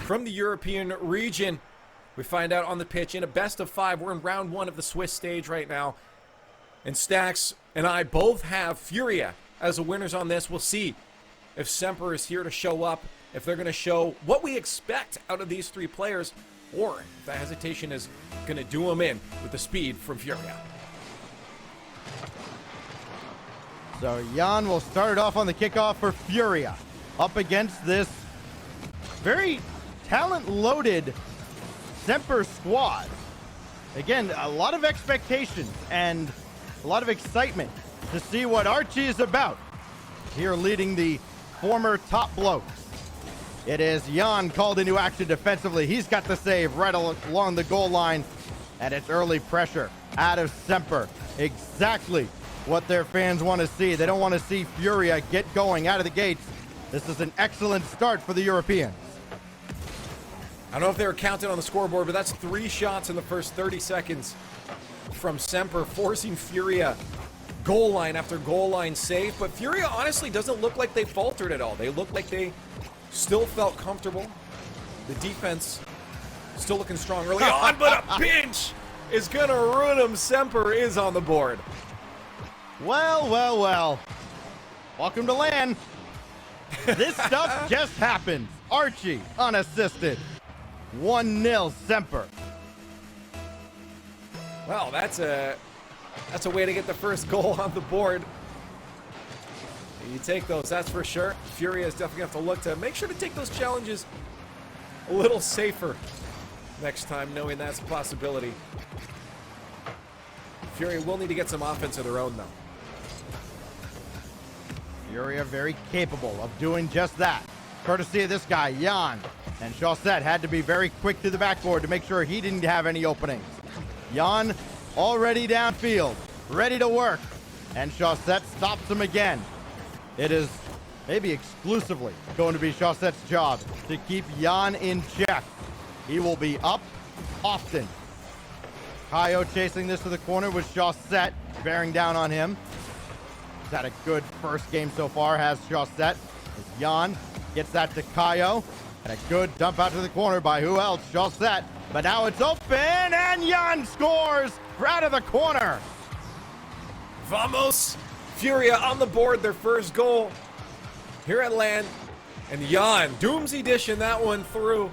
from the European region. We find out on the pitch in a best of 5. We're in round 1 of the Swiss stage right now. And Stacks and I both have FURIA as the winners on this. We'll see if Semper is here to show up, if they're going to show what we expect out of these 3 players, or if that hesitation is going to do them in with the speed from FURIA. So Jan will start it off on the kickoff for FURIA, up against this very talent-loaded Semper squad. Again, a lot of expectations and a lot of excitement to see what Archie is about. Here leading the former top blokes. It is Jan called into action defensively. He's got the save right along the goal line, and it's early pressure out of Semper. Exactly what their fans want to see. They don't want to see FURIA get going out of the gates. This is an excellent start for the Europeans. I don't know if they were counted on the scoreboard, but that's 3 shots in the first 30 seconds from Semper, forcing FURIA goal line after goal line save. But FURIA honestly doesn't look like they faltered at all. They look like they still felt comfortable. The defense still looking strong early on, but a pinch is going to ruin them. Semper is on the board. Well, well, well. Welcome to LAN. This stuff just happens. Archie unassisted. 1-0 Semper. Well, that's a way to get the first goal on the board. You take those, that's for sure. FURIA is definitely going to have to look to make sure to take those challenges a little safer next time, knowing that's a possibility. FURIA will need to get some offense of their own, though. FURIA very capable of doing just that. Courtesy of this guy, Jan. And Chaussette had to be very quick to the backboard to make sure he didn't have any openings. Jan already downfield, ready to work. And Chaussette stops him again. It is maybe exclusively going to be Chaussette's job to keep Jan in check. He will be up often. Kaio chasing this to the corner with Chaussette bearing down on him. He's had a good first game so far, has Chaussette. As Jan gets that to Kaio. And a good dump out to the corner by who else? Chaussette. But now it's open, and Jan scores out of the corner. Vamos! FURIA on the board, their first goal here at LAN. And Jan, doomsy dishing that one through.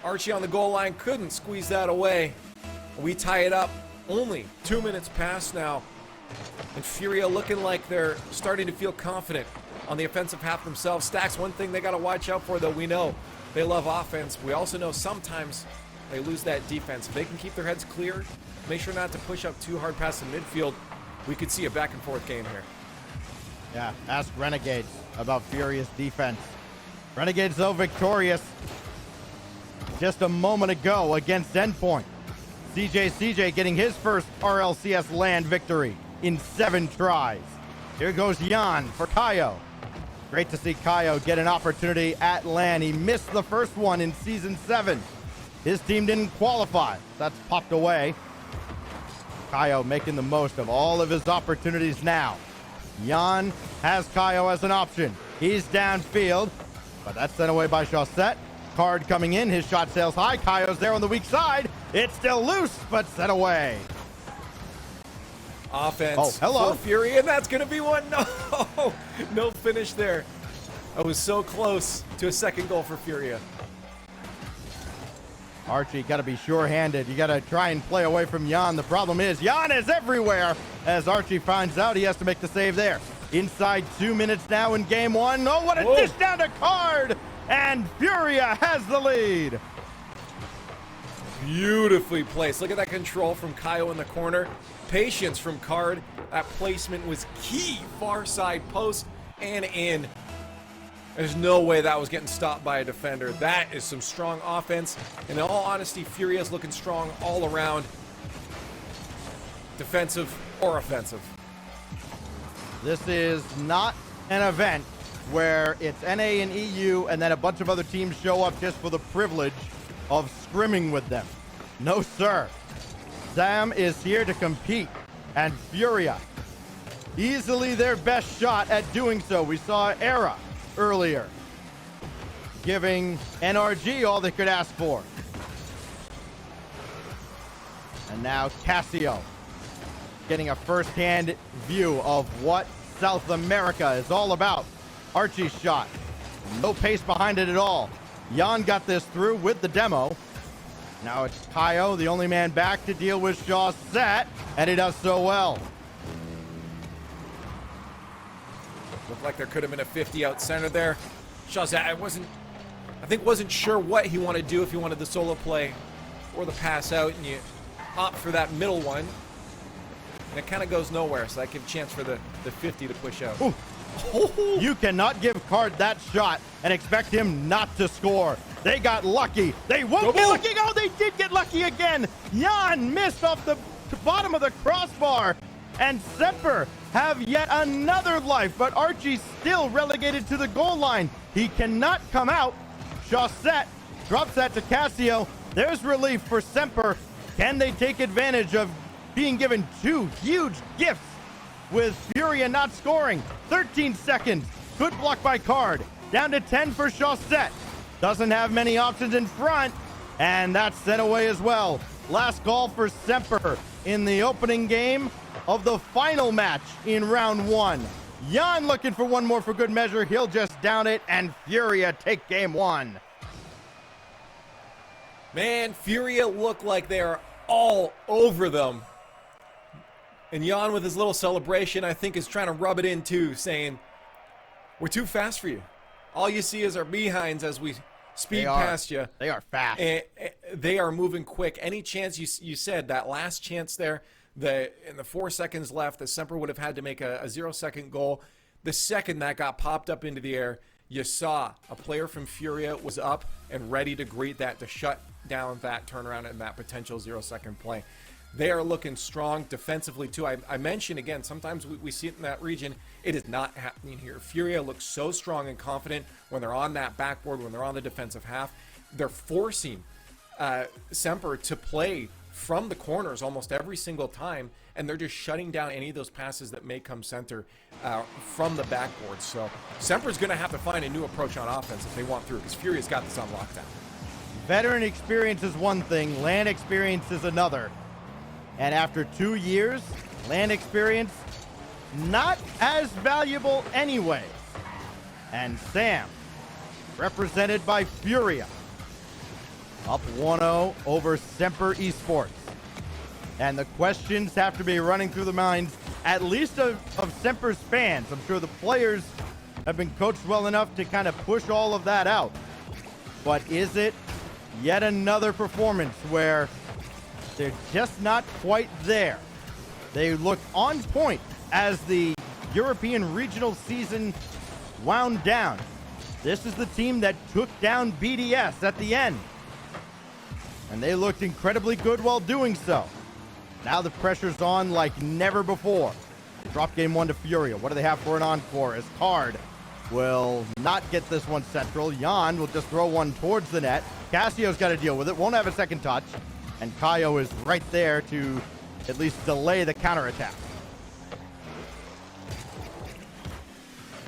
Archie on the goal line couldn't squeeze that away. We tie it up. Only 2 minutes past now. And FURIA looking like they're starting to feel confident on the offensive half themselves. Stacks, one thing they got to watch out for, though. We know they love offense. We also know sometimes they lose that defense. If they can keep their heads clear, make sure not to push up too hard past the midfield, we could see a back and forth game here. Yeah, ask Renegades about FURIA's defense. Renegades, though, victorious just a moment ago against Endpoint. CJ getting his first RLCS LAN victory in 7 tries. Here goes Jan for Kaio. Great to see Kaio get an opportunity at LAN. He missed the first one in Season 7. His team didn't qualify. That's popped away. Kaio making the most of all of his opportunities now. Jan has Kaio as an option. He's downfield, but that's sent away by Chaussette. Card coming in, his shot sails high. Kaio's there on the weak side. It's still loose, but sent away. Offense hello. for FURIA, and that's going to be one. No, no finish there. I was so close to a second goal for FURIA. Archie got to be sure-handed. You got to try and play away from Jan. The problem is Jan is everywhere. As Archie finds out, he has to make the save there. Inside 2 minutes now in game 1. Oh, what a dish down to Card! And FURIA has the lead. Beautifully placed. Look at that control from Kaio in the corner. Patience from Card. That placement was key. Far side post and in. There's no way that was getting stopped by a defender. That is some strong offense. In all honesty, FURIA's looking strong all around. Defensive or offensive. This is not an event where it's NA and EU and then a bunch of other teams show up just for the privilege of scrimming with them. No, sir. Sam is here to compete, and FURIA, easily their best shot at doing so. We saw Era earlier. giving NRG all they could ask for. And now Casio getting a first-hand view of what South America is all about. Archie's shot. No pace behind it at all. Jan got this through with the demo. Now it's Kaio, the only man back to deal with Shawsett, and he does so well. Looked like there could have been a 50 out center there. Shawsett, I think wasn't sure what he wanted to do, if he wanted the solo play or the pass out, and you opt for that middle one. And it kind of goes nowhere, so that gives a chance for the 50 to push out. Ooh. You cannot give Card that shot and expect him not to score. They got lucky. They won't get lucky. Oh, they did get lucky again. Jan missed off the bottom of the crossbar. And Semper have yet another life, but Archie's still relegated to the goal line. He cannot come out. Shawsett drops that to Casio. There's relief for Semper. Can they take advantage of being given two huge gifts with FURIA not scoring? 13 seconds. Good block by Card. Down to 10 for Shawsett. Doesn't have many options in front. And that's sent away as well. Last call for Semper in the opening game of the final match in round one. Jan looking for one more for good measure. He'll just down it, and FURIA take game one. Man, FURIA look like they are all over them. And Jan, with his little celebration, I think is trying to rub it in too, saying, we're too fast for you. All you see is our behinds as we speed past you. They are fast. And they are moving quick. Any chance you said that last chance there, in the 4 seconds left, the Semper would have had to make a 0-second goal. The second that got popped up into the air, you saw a player from FURIA was up and ready to greet that, to shut down that turnaround and that potential 0-second play. They are looking strong defensively too. I mentioned again, sometimes we see it in that region. It is not happening here. FURIA looks so strong and confident when they're on that backboard, when they're on the defensive half. They're forcing Semper to play from the corners almost every single time, and they're just shutting down any of those passes that may come center from the backboard. So Semper's going to have to find a new approach on offense if they want through, because FURIA's got this on lockdown. Veteran experience is one thing, LAN experience is another. And after 2 years, LAN experience not as valuable anyway. And Sam, represented by FURIA, up 1-0 over SMPR Esports. And the questions have to be running through the minds, at least of Semper's fans. I'm sure the players have been coached well enough to kind of push all of that out. But is it yet another performance where they're just not quite there? They look on point as the European regional season wound down. This is the team that took down BDS at the end. And they looked incredibly good while doing so. Now the pressure's on like never before. They drop game one to FURIA. What do they have for an encore? As Card will not get this one central. Jan will just throw one towards the net. Casio's got to deal with it. Won't have a second touch. And Kaio is right there to at least delay the counterattack.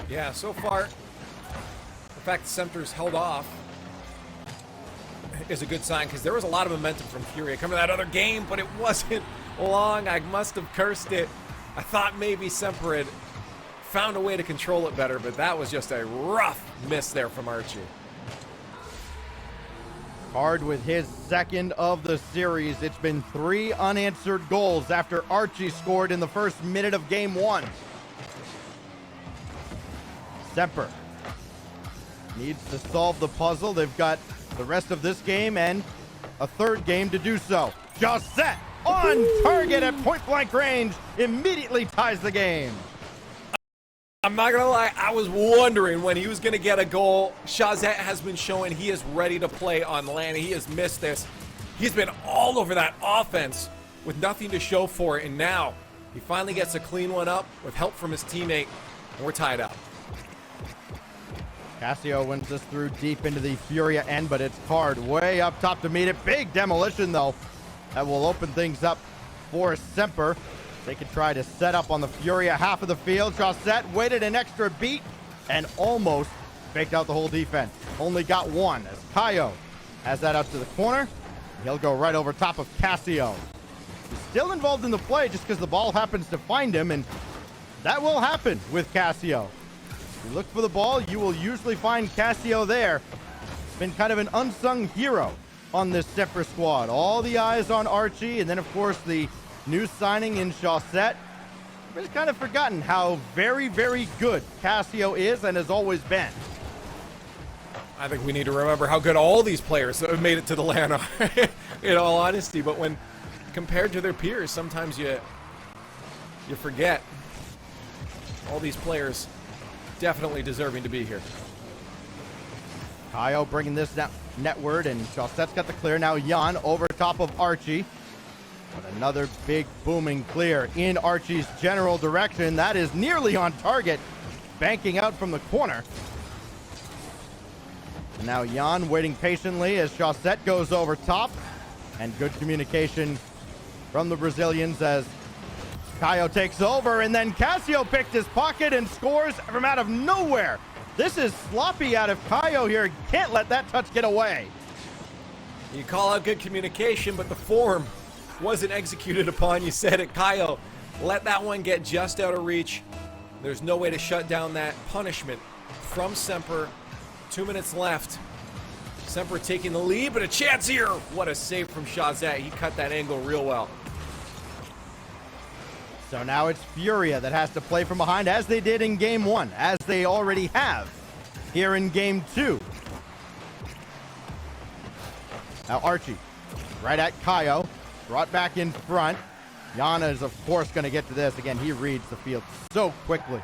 Yeah, so far, the fact that Semper's held off is a good sign, because there was a lot of momentum from FURIA coming to that other game, but it wasn't long. I must have cursed it. I thought maybe Semper had found a way to control it better, but that was just a rough miss there from Archie. Card with his second of the series. It's been 3 unanswered goals after Archie scored in the first minute of game one. Semper needs to solve the puzzle. They've got the rest of this game and a third game to do so. Shawsett on target at point blank range, immediately ties the game. I'm not gonna lie, I was wondering when he was gonna get a goal. Shawsett has been showing he is ready to play on LAN. He has missed this. He's been all over that offense with nothing to show for it, and now he finally gets a clean one up with help from his teammate, and we're tied up. Casio wins this through deep into the FURIA end, but it's Card way up top to meet it. Big demolition, though. That will open things up for Semper. They could try to set up on the FURIA half of the field. Shawsett waited an extra beat and almost faked out the whole defense. Only got one as Kaio has that out to the corner. He'll go right over top of Cassio. He's still involved in the play just because the ball happens to find him, and that will happen with Cassio. If you look for the ball, you will usually find Cassio there. He's been kind of an unsung hero on this Semper squad. All the eyes on Archie, and then of course the new signing in Chaussette. Everybody's kind of forgotten how very, very good Cassio is and has always been. I think we need to remember how good all these players that have made it to the LAN are, in all honesty. But when compared to their peers, sometimes you forget. All these players definitely deserving to be here. Kaio bringing this netward, and Chaussette's got the clear. Now Jan over top of Archie. But another big booming clear in Archie's general direction. That is nearly on target, banking out from the corner. And now Jan waiting patiently as Chaussette goes over top. And good communication from the Brazilians as Kaio takes over, and then Cassio picked his pocket and scores from out of nowhere. This is sloppy out of Kaio here. Can't let that touch get away. You call out good communication, but the form wasn't executed upon. You said it, Kaio. Let that one get just out of reach. There's no way to shut down that punishment from Semper. 2 minutes left. Semper taking the lead, but a chance here. What a save from Shazat. He cut that angle real well. So now it's Furia that has to play from behind, as they did in game one, as they already have here in game two. Now Archie, right at Kaio, brought back in front. Yana is, of course, going to get to this. Again, he reads the field so quickly.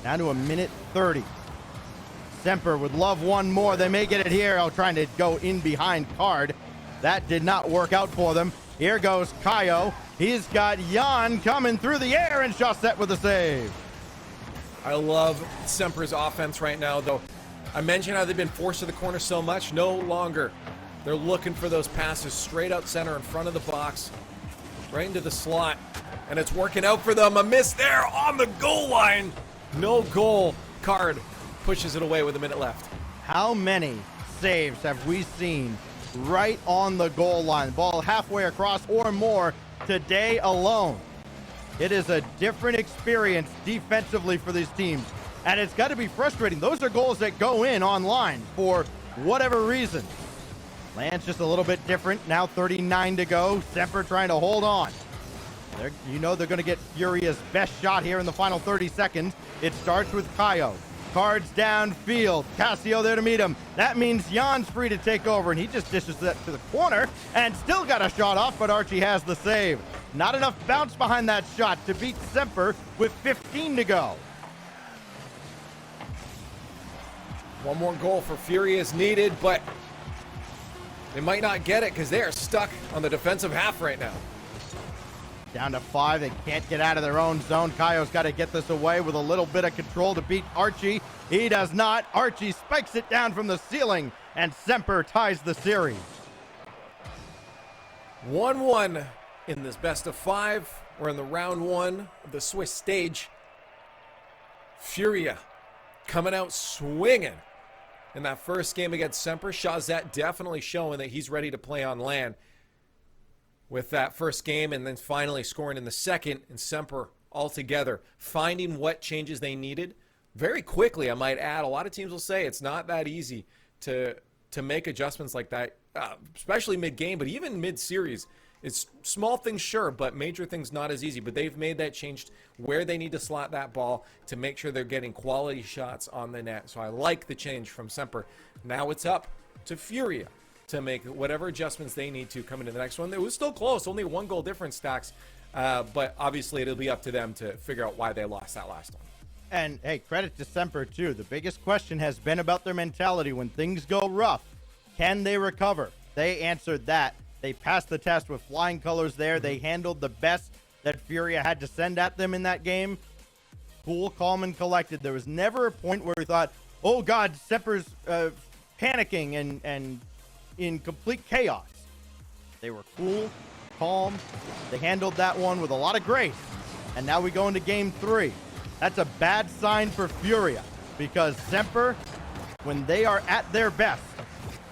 Down to a minute 30. Semper would love one more. They may get it here. Oh, trying to go in behind Card. That did not work out for them. Here goes Kaio. He's got Jan coming through the air, and Chaussette with a save. I love Semper's offense right now, though. I mentioned how they've been forced to the corner so much. No longer. They're looking for those passes straight out center in front of the box, right into the slot, and it's working out for them. A miss there on the goal line. No goal. Card pushes it away with a minute left. How many saves have we seen right on the goal line? Ball halfway across or more today alone. It is a different experience defensively for these teams, and it's got to be frustrating. Those are goals that go in online for whatever reason. Land's just a little bit different. Now 39 to go. Semper trying to hold on. You know they're going to get Furia's best shot here in the final 30 seconds. It starts with Kaio. Cards downfield. Cassio there to meet him. That means Jan's free to take over, and he just dishes that to the corner and still got a shot off, but Archie has the save. Not enough bounce behind that shot to beat Semper with 15 to go. One more goal for Furia is needed, but they might not get it because they are stuck on the defensive half right now. Down to 5. They can't get out of their own zone. Kaio's got to get this away with a little bit of control to beat Archie. He does not. Archie spikes it down from the ceiling, and Semper ties the series. 1-1 in this best of 5. We're in the round 1 of the Swiss stage. Furia coming out swinging in that first game against Semper. Shazat definitely showing that he's ready to play on LAN with that first game, and then finally scoring in the second, and Semper altogether finding what changes they needed very quickly. I might add, a lot of teams will say it's not that easy to make adjustments like that, especially mid-game, but even mid-series. It's small things, sure, but major things not as easy. But they've made that change where they need to slot that ball to make sure they're getting quality shots on the net. So I like the change from Semper. Now it's up to Furia to make whatever adjustments they need to come into the next one. It was still close, only 1 goal difference, Stacks. But obviously it'll be up to them to figure out why they lost that last one. And hey, credit to Semper too. The biggest question has been about their mentality when things go rough. Can they recover? They answered that. They passed the test with flying colors there. They handled the best that Furia had to send at them in that game. Cool, calm, and collected. There was never a point where we thought, oh God, Semper's panicking and in complete chaos. They were cool, calm. They handled that one with a lot of grace. And now we go into game 3. That's a bad sign for Furia. because Semper, when they are at their best,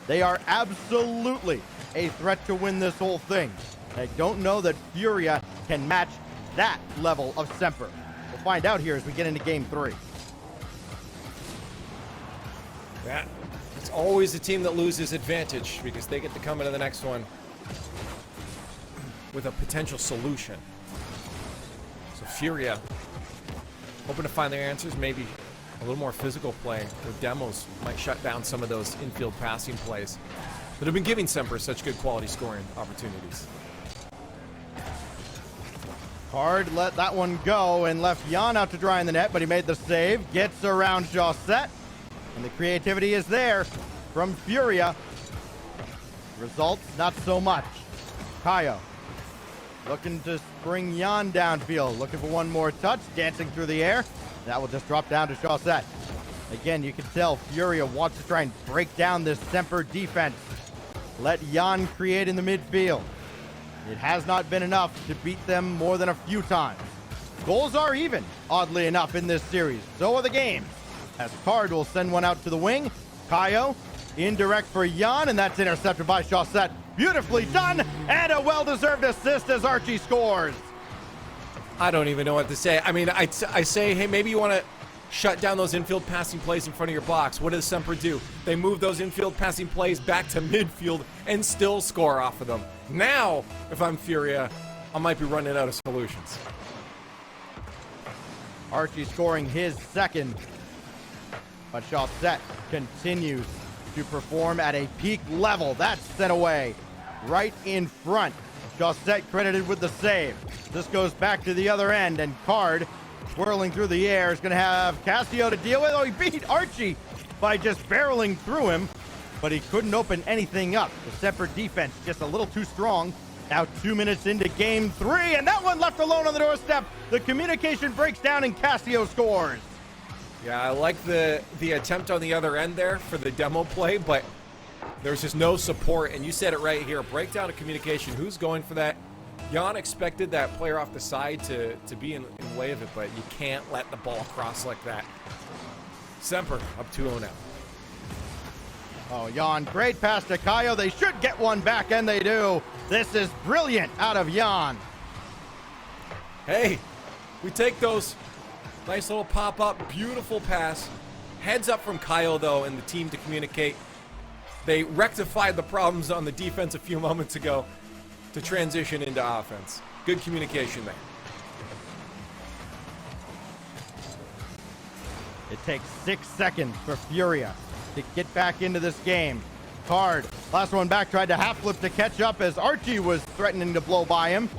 they are absolutely a threat to win this whole thing. I don't know that FURIA can match that level of Semper. We'll find out here as we get into game 3. Yeah, it's always the team that loses advantage because they get to come into the next one with a potential solution. So FURIA hoping to find their answers, maybe a little more physical play with demos might shut down some of those infield passing plays that have been giving Semper such good quality scoring opportunities. Hard let that one go and left Jan out to dry in the net, but he made the save, gets around Chaussette, and the creativity is there from FURIA. Results, not so much. Kaio looking to bring Jan downfield, looking for one more touch, dancing through the air. That will just drop down to Chaussette. Again, you can tell FURIA wants to try and break down this Semper defense. Let Jan create in the midfield. It has not been enough to beat them more than a few times. Goals are even, oddly enough, in this series. So are the games. As Card will send one out to the wing. Kaio, indirect for Jan, and that's intercepted by Chaussette. Beautifully done, and a well-deserved assist as Archie scores. I don't even know what to say. I mean, I say, hey, maybe you want to shut down those infield passing plays in front of your box. What does Semper do? They move those infield passing plays back to midfield and still score off of them. Now, if I'm FURIA, I might be running out of solutions. Archie scoring his second, but Chaussette continues to perform at a peak level. That's sent away right in front. Chaussette credited with the save. This goes back to the other end, and Card, swirling through the air, is going to have Cassio to deal with. Oh, he beat Archie by just barreling through him, but he couldn't open anything up. The Semper defense just a little too strong. Now 2 minutes into game 3, and that one left alone on the doorstep. The communication breaks down, and Cassio scores. Yeah, I like the attempt on the other end there for the demo play, but there's just no support, and you said it right here. Breakdown of communication. Who's going for that? Jan expected that player off the side to be in way of it, but you can't let the ball cross like that. Semper up 2-0 now. Oh, Jan, great pass to Kaio. They should get one back, and they do. This is brilliant out of Jan. Hey, we take those. Nice little pop-up, beautiful pass. Heads up from Kaio, though, and the team to communicate. They rectified the problems on the defense a few moments ago to transition into offense. Good communication there. It takes 6 seconds for FURIA to get back into this game. Card, last one back, tried to half flip to catch up as Archie was threatening to blow by him.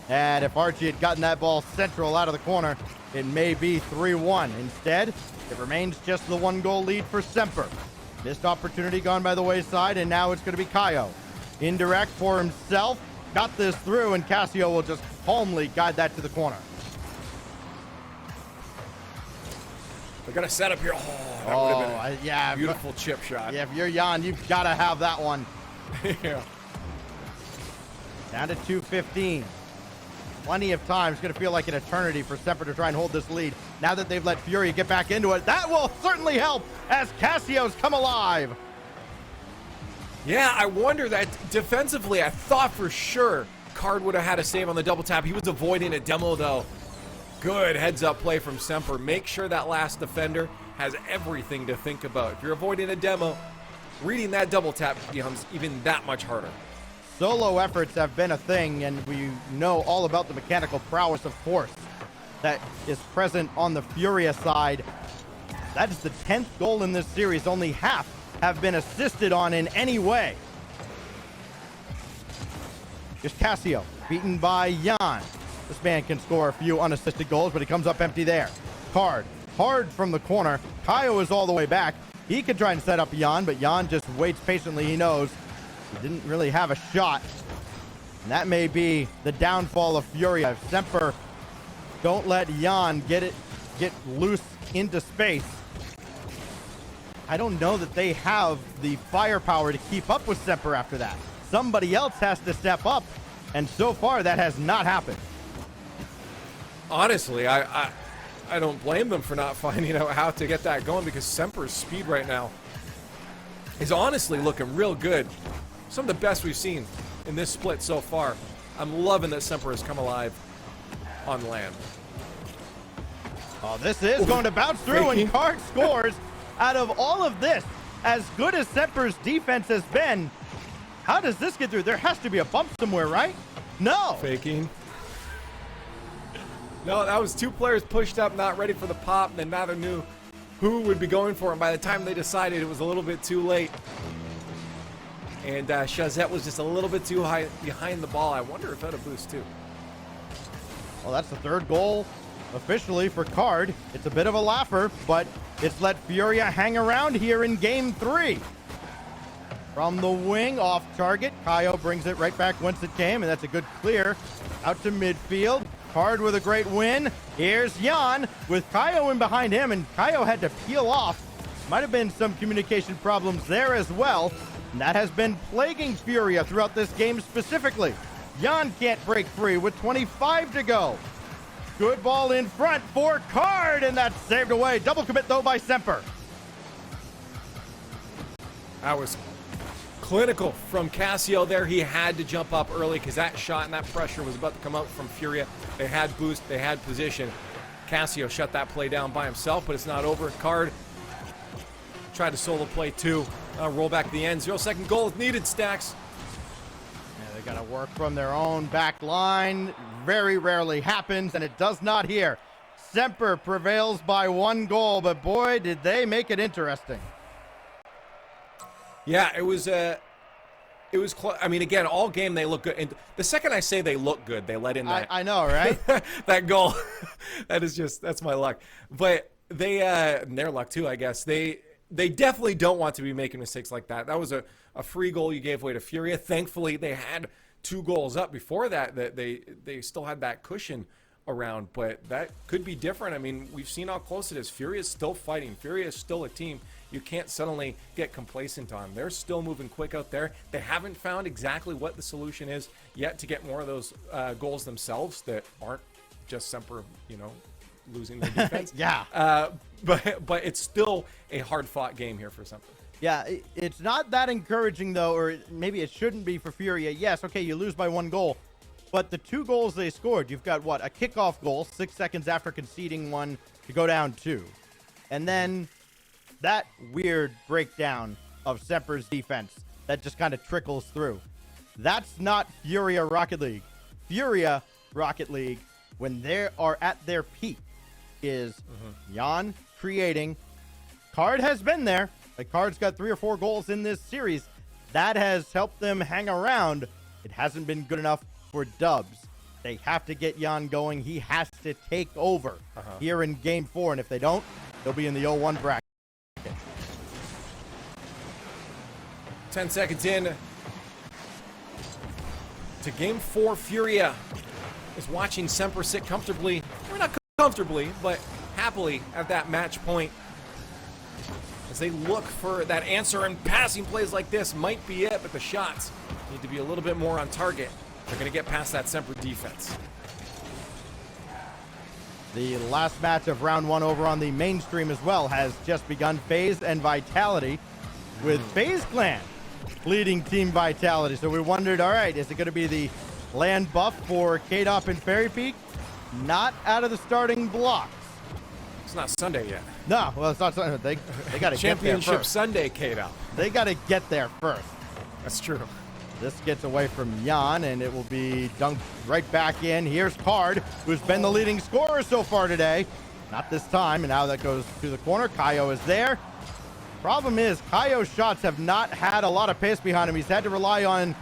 And if Archie had gotten that ball central out of the corner, it may be 3-1. Instead, it remains just the 1-goal lead for Semper. Missed opportunity gone by the wayside, and now it's going to be Kaio. Indirect for himself. Got this through, and Cassio will just calmly guide that to the corner. They're going to set up here. Oh, that would have been a beautiful chip shot. Yeah, if you're Jan, you've got to have that one. Yeah. Down to 2:15. Plenty of time. It's going to feel like an eternity for Semper to try and hold this lead. Now that they've let FURIA get back into it, that will certainly help as Cassio's come alive. Yeah, I wonder that defensively, I thought for sure Card would have had a save on the double tap. He was avoiding a demo, though. Good heads-up play from Semper. Make sure that last defender has everything to think about. If you're avoiding a demo, reading that double tap becomes even that much harder. Solo efforts have been a thing, and we know all about the mechanical prowess, of course, that is present on the FURIA side. That is the 10th goal in this series. Only half have been assisted on in any way. Here's Cassio, beaten by Jan. This man can score a few unassisted goals, but he comes up empty there. Card, hard from the corner. Kaio is all the way back. He could try and set up Jan, but Jan just waits patiently. He knows he didn't really have a shot. And that may be the downfall of FURIA. If Semper don't let Jan get loose into space, I don't know that they have the firepower to keep up with Semper after that. Somebody else has to step up, and so far that has not happened. Honestly, I I don't blame them for not finding out how to get that going, because Semper's speed right now is honestly looking real good. Some of the best we've seen in this split so far. I'm loving that Semper has come alive on land. Oh, this is going to bounce through, and Card scores. Out of all of this, as good as Semper's defense has been, how does this get through? There has to be a bump somewhere, right? No. Faking. No, that was two players pushed up, not ready for the pop, and then neither knew who would be going for it. And by the time they decided, it was a little bit too late. And Chazette was just a little bit too high behind the ball. I wonder if that had a boost too. Well, that's the third goal officially for Card. It's a bit of a laugher, but it's let FURIA hang around here in game 3. From the wing, off target, Kaio brings it right back once it came, and that's a good clear out to midfield. Card with a great win. Here's Jan with Kaio in behind him, and Kaio had to peel off. Might have been some communication problems there as well, and that has been plaguing FURIA throughout this game specifically. Jan can't break free with 25 to go. Good ball in front for Card, and that's saved away. Double commit, though, by Semper. That was clinical from Cassio there. He had to jump up early because that shot and that pressure was about to come out from FURIA. They had boost, they had position. Cassio shut that play down by himself, but it's not over. Card tried to solo play too. Roll back to the end. 0-second goal is needed, Stacks. Yeah, they got to work from their own back line. Very rarely happens, and it does not here. Semper prevails by 1 goal, but boy, did they make it interesting. Yeah, it was I mean, again, all game they look good. And the second I say they look good, they let in that. I know, right? that goal. That's my luck. But they, and their luck too, I guess. They definitely don't want to be making mistakes like that. That was a free goal you gave away to FURIA. Thankfully, they had 2 goals up before that they still had that cushion around, but that could be different. I mean, we've seen how close it is. FURIA is still fighting. FURIA is still a team you can't suddenly get complacent on. They're still moving quick out there. They haven't found exactly what the solution is yet to get more of those goals themselves that aren't just Semper, losing their defense. Yeah. But it's still a hard-fought game here for Semper. Yeah, it's not that encouraging, though, or maybe it shouldn't be for FURIA. Yes, okay, you lose by 1 goal. But the 2 goals they scored, you've got, what, a kickoff goal 6 seconds after conceding 1 to go down 2. And then that weird breakdown of Semper's defense that just kind of trickles through. That's not FURIA Rocket League. FURIA Rocket League, when they are at their peak, is Jan creating. Card has been there. Like, Card's got 3 or 4 goals in this series. That has helped them hang around. It hasn't been good enough for dubs. They have to get Jan going. He has to take over here in game 4. And if they don't, they'll be in the 0-1 bracket. 10 seconds in to game 4. FURIA is watching Semper sit comfortably, or not comfortably, but happily at that match point as they look for that answer, and passing plays like this might be it, but the shots need to be a little bit more on target. They're going to get past that Semper defense. The last match of round 1 over on the mainstream as well has just begun. FaZe and Vitality, with FaZe Clan leading Team Vitality. So we wondered, all right, is it going to be the land buff for K-Dop and Fairy Peak? Not out of the starting blocks. It's not Sunday yet. No, well, it's not Sunday. They got to get there Championship first. Sunday, K-Dop. They got to get there first. That's true. This gets away from Jan, and it will be dunked right back in. Here's Card, who's been the leading scorer so far today. Not this time, and now that goes to the corner. Kaio is there. Problem is, Kaio's shots have not had a lot of pace behind him. He's had to rely on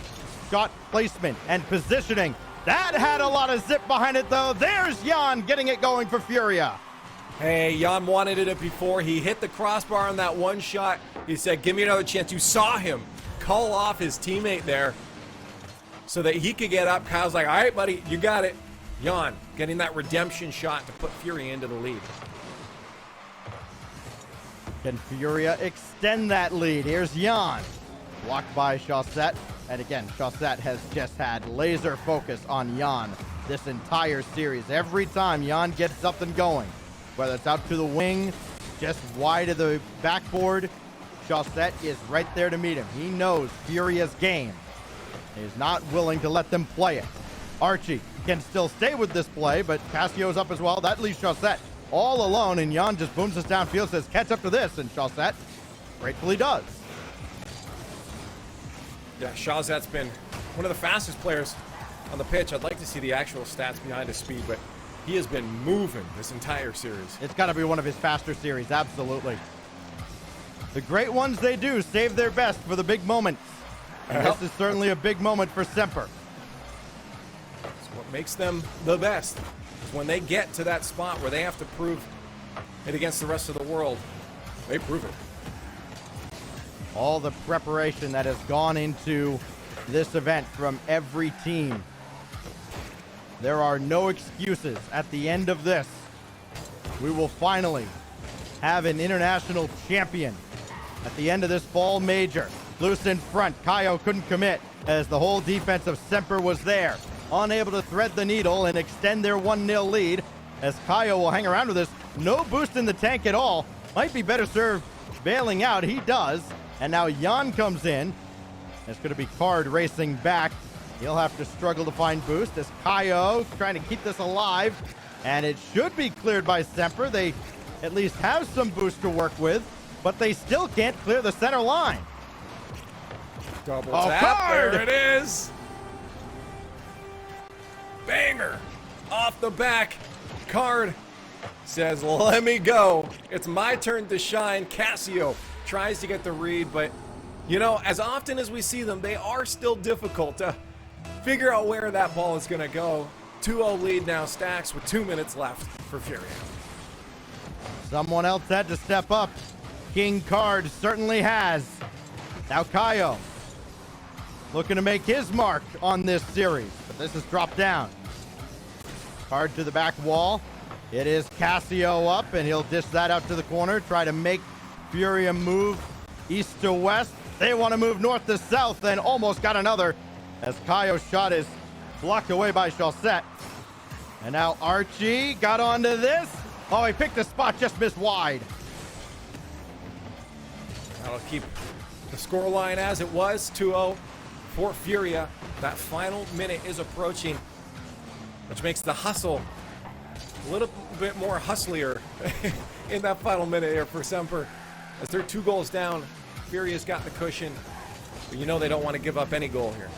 shot placement and positioning. That had a lot of zip behind it, though. There's Jan getting it going for FURIA. Hey, Jan wanted it before. He hit the crossbar on that one shot. He said, give me another chance. You saw him call off his teammate there so that he could get up. Kyle's like, all right, buddy, you got it. Jan getting that redemption shot to put FURIA into the lead. Can FURIA extend that lead? Here's Jan. Blocked by Chaussette. And again, Chaussette has just had laser focus on Jan this entire series. Every time Jan gets something going, whether it's out to the wing, just wide of the backboard. Chaussette is right there to meet him. He knows Furia's game. He is not willing to let them play it. Archie can still stay with this play, but Cassio's up as well. That leaves Chaussette all alone, and Jan just booms us downfield, says, catch up to this, and Chaussette gratefully does. Yeah, Chausette's been one of the fastest players on the pitch. I'd like to see the actual stats behind his speed, but he has been moving this entire series. It's got to be one of his faster series, absolutely. The great ones, they do save their best for the big moments. And this is certainly a big moment for Semper. It's what makes them the best. It's when they get to that spot where they have to prove it against the rest of the world. They prove it. All the preparation that has gone into this event from every team. There are no excuses at the end of this. We will finally have an international champion at the end of this fall major. Loose in front, Kaio couldn't commit as the whole defense of Semper was there. Unable to thread the needle and extend their 1-0 lead as Kaio will hang around with this. No boost in the tank at all. Might be better served bailing out. He does. And now Jan comes in. It's going to be Card racing back. He'll have to struggle to find boost as Kaio trying to keep this alive. And it should be cleared by Semper. They at least have some boost to work with, but they still can't clear the center line. Double tap. Card! There it is. Banger. Off the back. Card says, let me go. It's my turn to shine. Cassio tries to get the read, but you know, as often as we see them, they are still difficult to figure out where that ball is going to go. 2-0 lead now stacks with 2 minutes left for Furia. Someone else had to step up. King Card certainly has. Now Kaio looking to make his mark on this series, but this is dropped down. Card to the back wall. It is Cassio up, and he'll dish that out to the corner, try to make Furia move east to west. They want to move north to south, and almost got another as Kaio's shot is blocked away by Chaussette. And now Archie got onto this. Oh, he picked a spot, just missed wide. That'll keep the scoreline as it was, 2-0 for Furia. That final minute is approaching, which makes the hustle a little bit more hustlier in that final minute here for Semper. As they're 2 goals down, Furia's got the cushion, but you know they don't want to give up any goal here.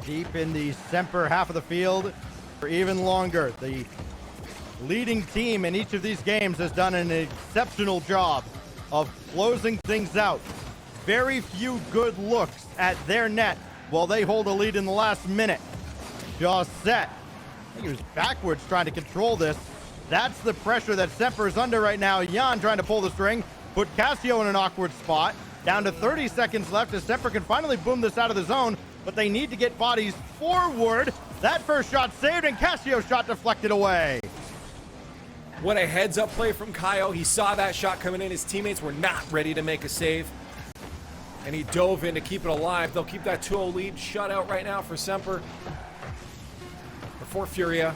Deep in the Semper half of the field for even longer. The leading team in each of these games has done an exceptional job of closing things out. Very few good looks at their net while they hold a lead in the last minute. Chaussette, I think he was backwards trying to control this. That's the pressure that Semper is under right now. Jan trying to pull the string, put Cassio in an awkward spot. Down to 30 seconds left as Semper can finally boom this out of the zone, but they need to get bodies forward. That first shot saved, and Cassio's shot deflected away. What a heads-up play from Kaio. He saw that shot coming in. His teammates were not ready to make a save, and he dove in to keep it alive. They'll keep that 2-0 lead shut out right now for Semper. For Furia,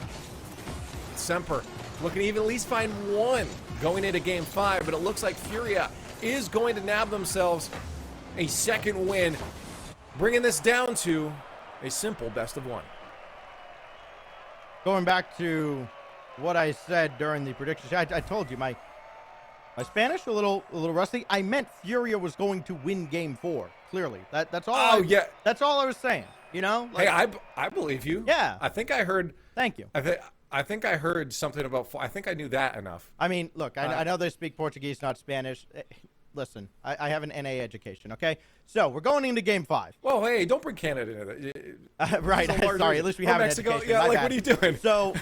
Semper looking to even at least find one going into Game 5, but it looks like Furia is going to nab themselves a second win, bringing this down to a simple best of 1. Going back to what I said during the prediction, I told you my Spanish a little rusty. I meant Furia was going to win Game 4. Clearly, that's all. Yeah, that's all I was saying. You know. Like, hey, I believe you. Yeah. I think I heard. Thank you. I think I heard something about. I think I knew that enough. I mean, look, I know they speak Portuguese, not Spanish. Listen, I have an NA education, okay? So we're going into Game 5. Well, hey, don't bring Canada into it. Right, sorry, at least we have Mexico. an education. Yeah, like, bad. what are you doing? So,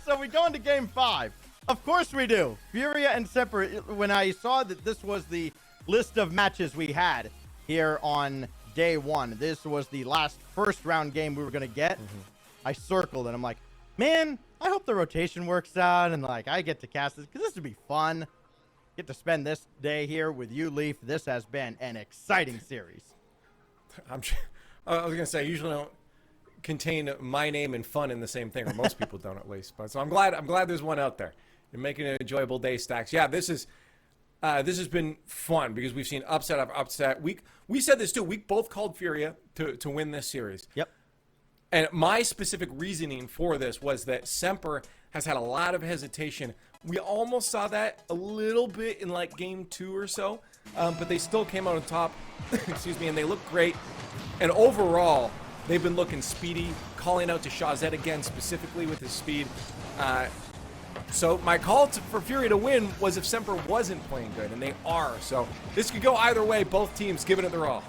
so we go into Game 5. Of course we do. Furia and Semper, when I saw that this was the list of matches we had here on Day 1, this was the last first round game we were going to get, I circled and I'm like, man, I hope the rotation works out and like I get to cast this because this would be fun. Get to spend this day here with you, Leaf. This has been an exciting series. I was gonna say, I usually don't contain my name and fun in the same thing, or most people don't at least. But so I'm glad there's one out there. You're making an enjoyable day, Stacks. Yeah, this has been fun because we've seen upset after upset. We said this too. We both called FURIA to win this series. Yep. And my specific reasoning for this was that Semper has had a lot of hesitation. We almost saw that a little bit in like game 2 or so, but they still came out on top. Excuse me, and they look great. And overall, they've been looking speedy, calling out to Shawzette again specifically with his speed. So my call for FURIA to win was if Semper wasn't playing good, and they are. So this could go either way. Both teams giving it their all.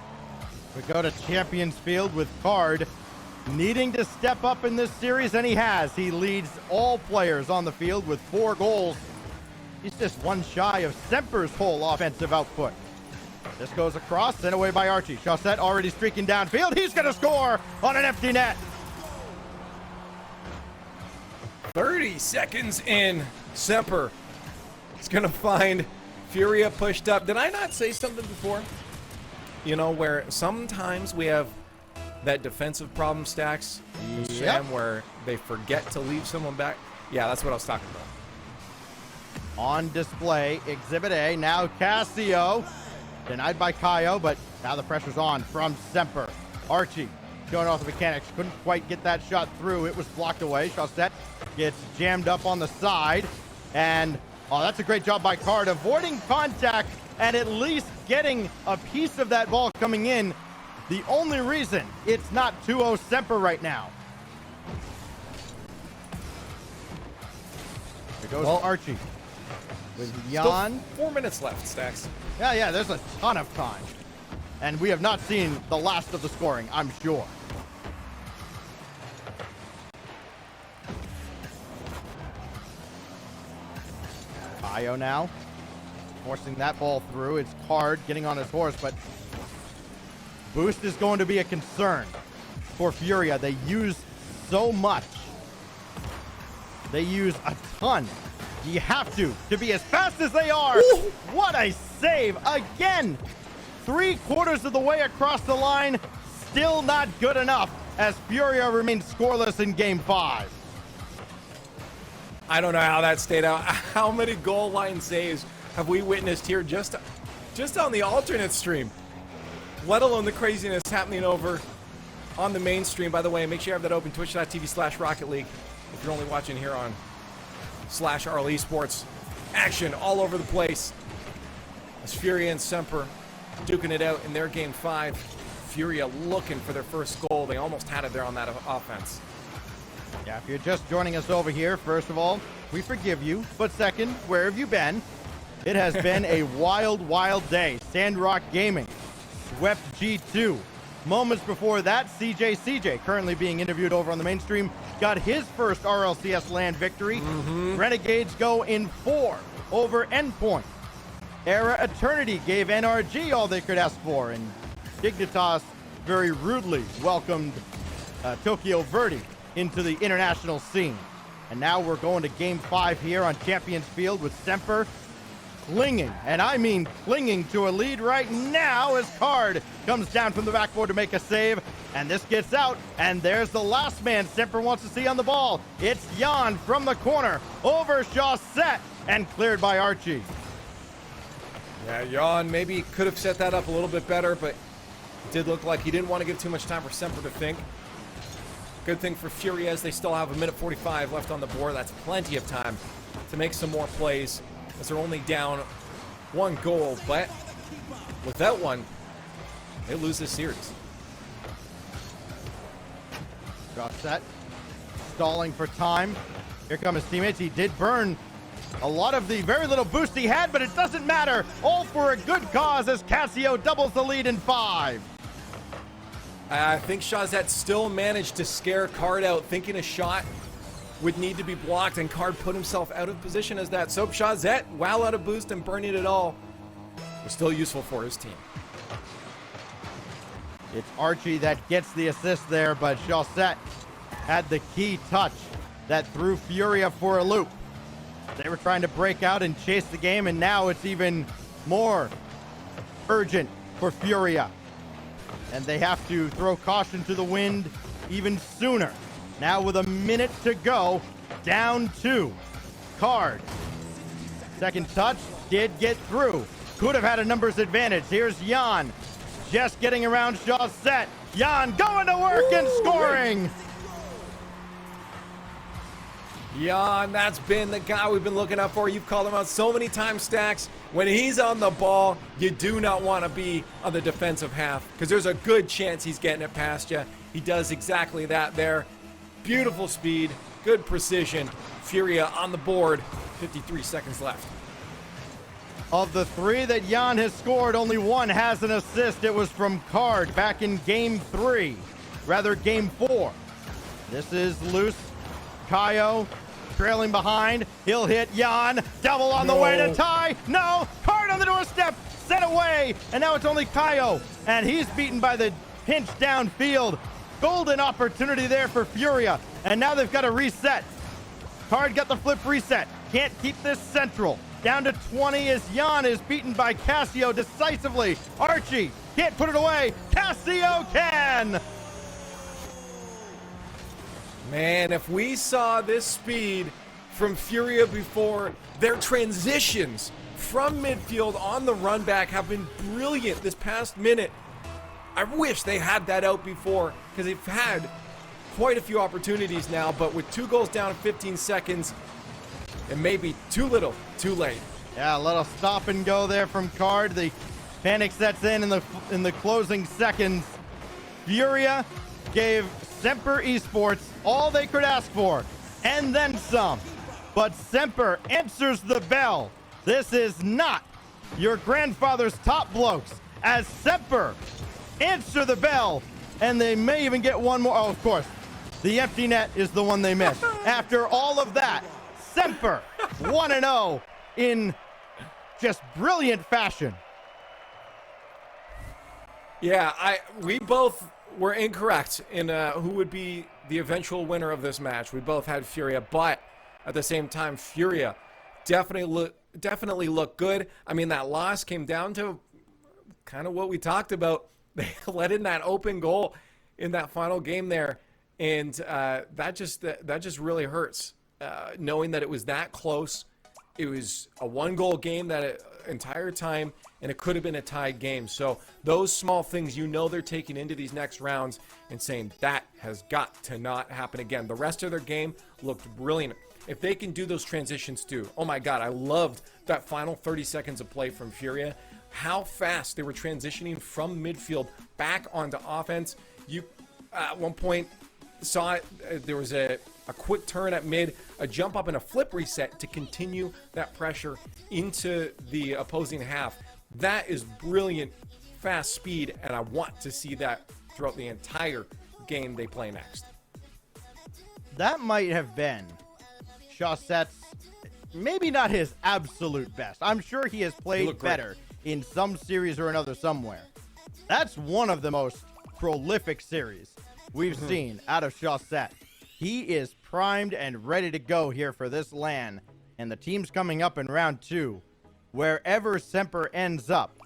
We go to Champions Field with Card needing to step up in this series, and he has. He leads all players on the field with 4 goals. He's just one shy of Semper's whole offensive output. This goes across, sent away by Archie. Shawzette already streaking downfield. He's going to score on an empty net. 30 seconds in. Semper is going to find FURIA pushed up. Did I not say something before? You know, where sometimes we have that defensive problem, Stacks, Sam, where they forget to leave someone back. Yeah, that's what I was talking about. On display, Exhibit A. Now Cassio. Denied by Kaio, but now the pressure's on from Semper. Archie showing off the mechanics. Couldn't quite get that shot through. It was blocked away. Shawzette gets jammed up on the side. And, oh, that's a great job by Card, avoiding contact and at least getting a piece of that ball coming in. The only reason it's not 2-0 Semper right now. There goes Archie with Jan. Still 4 minutes left, Stacks. Yeah, there's a ton of time. And we have not seen the last of the scoring, I'm sure. Kaio now, forcing that ball through. It's Card getting on his horse, but boost is going to be a concern for FURIA. They use so much. They use a ton. You have to be as fast as they are. Ooh. What a save again. 3/4 of the way across the line. Still not good enough as FURIA remains scoreless in game 5. I don't know how that stayed out. How many goal line saves have we witnessed here just on the alternate stream? Let alone the craziness happening over on the main stream. By the way, make sure you have that open, twitch.tv/Rocket League. If you're only watching here on /RL Esports. Action all over the place. As FURIA and Semper duking it out in their game 5. FURIA looking for their first goal. They almost had it there on that offense. Yeah, if you're just joining us over here, first of all, we forgive you. But second, where have you been? It has been a wild, wild day. Sandrock Gaming swept G2. Moments before that, CJ, currently being interviewed over on the mainstream, got his first RLCS LAN victory. Renegades go in 4 over Endpoint. Era Eternity gave NRG all they could ask for, and Dignitas very rudely welcomed Tokyo Verde into the international scene. And now we're going to game 5 here on Champions Field with Semper clinging, and I mean clinging to a lead right now as Card comes down from the backboard to make a save, and this gets out, and there's the last man Semper wants to see on the ball. It's Jan from the corner over Shawzette and cleared by Archie. Yeah, Jan maybe could have set that up a little bit better, but it did look like he didn't want to give too much time for Semper to think. Good thing for FURIA as they still have 1:45 left on the board. That's plenty of time to make some more plays, as they're only down 1 goal, but without one, they lose this series. Shawzette stalling for time. Here come his teammates. He did burn a lot of the very little boost he had, but it doesn't matter. All for a good cause as Cassio doubles the lead in 5. I think Shawzette still managed to scare Card out, thinking a shot would need to be blocked, and Card put himself out of position as that. So Shawzette, while out of boost and burning it all, was still useful for his team. It's Archie that gets the assist there, but Shawzette had the key touch that threw FURIA for a loop. They were trying to break out and chase the game, and now it's even more urgent for FURIA. And they have to throw caution to the wind even sooner. Now with a minute to go, down 2. Card. Second touch did get through. Could have had a numbers advantage. Here's Jan, just getting around Shaw's set. Jan going to work and scoring. Jan, that's been the guy we've been looking out for. You've called him out so many times, Stacks. When he's on the ball, you do not want to be on the defensive half because there's a good chance he's getting it past you. He does exactly that there. Beautiful speed, good precision. FURIA on the board, 53 seconds left. Of the 3 that Jan has scored, only 1 has an assist. It was from Card back in game 4. This is loose. Kaio trailing behind. He'll hit Jan. Double on the way to tie. No. Card on the doorstep. Set away. And now it's only Kaio. And he's beaten by the pinch downfield. Golden opportunity there for FURIA. And now they've got to reset. Card got the flip reset. Can't keep this central. Down to 20 as Jan is beaten by Cassio decisively. Archie can't put it away. Cassio can. Man, if we saw this speed from FURIA before, their transitions from midfield on the run back have been brilliant this past minute. I wish they had that out before because they've had quite a few opportunities now, but with 2 goals down in 15 seconds, it may be too little, too late. Yeah, a little stop and go there from Card. The panic sets in the closing seconds. FURIA gave Semper Esports all they could ask for, and then some. But Semper answers the bell. This is not your grandfather's top blokes, as Semper answer the bell, and they may even get one more. Oh, of course, the empty net is the one they missed. After all of that, Semper 1-0 in just brilliant fashion. Yeah, we both were incorrect in who would be the eventual winner of this match. We both had FURIA, but at the same time, FURIA definitely looked good. I mean, that loss came down to kind of what we talked about. They let in that open goal in that final game there, and that just really hurts. Knowing that it was that close. It was a 1-goal game that entire time, and it could have been a tied game. So those small things, they're taking into these next rounds and saying that has got to not happen again. The rest of their game looked brilliant. If they can do those transitions too. Oh my God, I loved that final 30 seconds of play from FURIA. How fast they were transitioning from midfield back onto offense. You at one point saw it, there was a quick turn at mid, a jump up and a flip reset to continue that pressure into the opposing half. That is brilliant, fast speed, and I want to see that throughout the entire game they play next. That might have been Chausette's, maybe not his absolute best. I'm sure he has played better in some series or another somewhere. That's one of the most prolific series we've seen out of Chausette. He is primed and ready to go here for this LAN, and the teams coming up in round 2, wherever Semper ends up,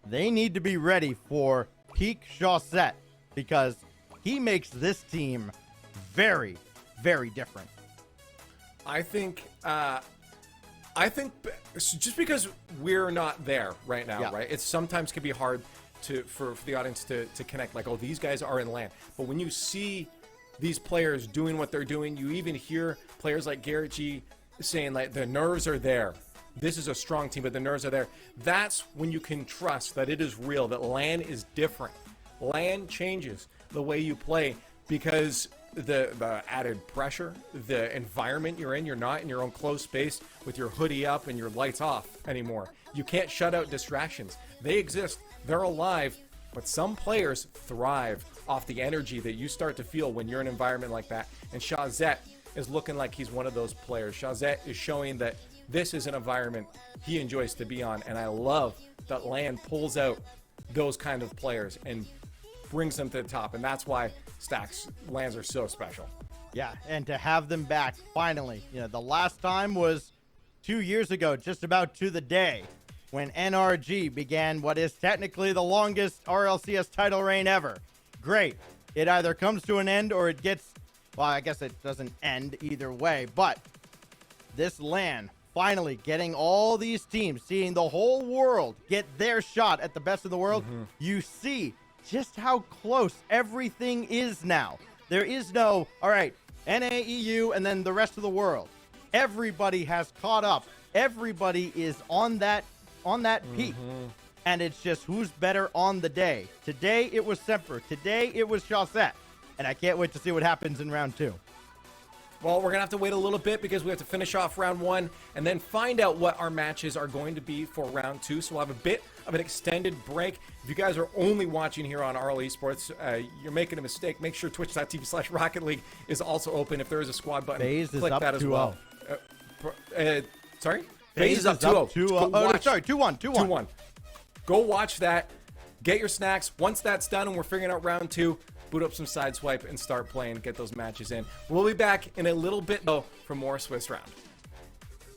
they need to be ready for peak Chausette because he makes this team very, very different. I think just because we're not there right now, right? It sometimes can be hard for the audience to connect, like, oh, these guys are in LAN. But when you see these players doing what they're doing, you even hear players like Garrett G saying, like, the nerves are there. This is a strong team, but the nerves are there. That's when you can trust that it is real, that LAN is different. LAN changes the way you play because the added pressure, the environment you're in, you're not in your own closed space with your hoodie up and your lights off anymore. You can't shut out distractions. They exist. They're alive. But some players thrive off the energy that you start to feel when you're in an environment like that. And Chausette is looking like he's one of those players. Chausette is showing that this is an environment he enjoys to be on. And I love that LAN pulls out those kind of players and brings them to the top. And that's why Stacks LANs are so special. Yeah, and to have them back finally. You know, the last time was 2 years ago, just about to the day, when NRG began what is technically the longest RLCS title reign ever. Great. it either comes to an end or it gets, well, I guess it doesn't end either way, but this LAN finally getting all these teams, seeing the whole world get their shot at the best of the world, you see just how close everything is now. There is no, all right, NAEU and then the rest of the world. Everybody has caught up. Everybody is on that peak. And it's just who's better on the day. Today it was Semper. Today it was Chaussette. And I can't wait to see what happens in round 2. Well, we're going to have to wait a little bit because we have to finish off round 1 and then find out what our matches are going to be for round 2. So we'll have a bit of an extended break. If you guys are only watching here on RL Esports, you're making a mistake. Make sure twitch.tv/Rocket League is also open. If there is a squad button, click that as well. Sorry? FaZe is up 2-0. Sorry, 2-1. 2-1. Go watch that. Get your snacks. Once that's done and we're figuring out round 2, boot up some Sideswipe and start playing. Get those matches in. We'll be back in a little bit, though, for more Swiss Round.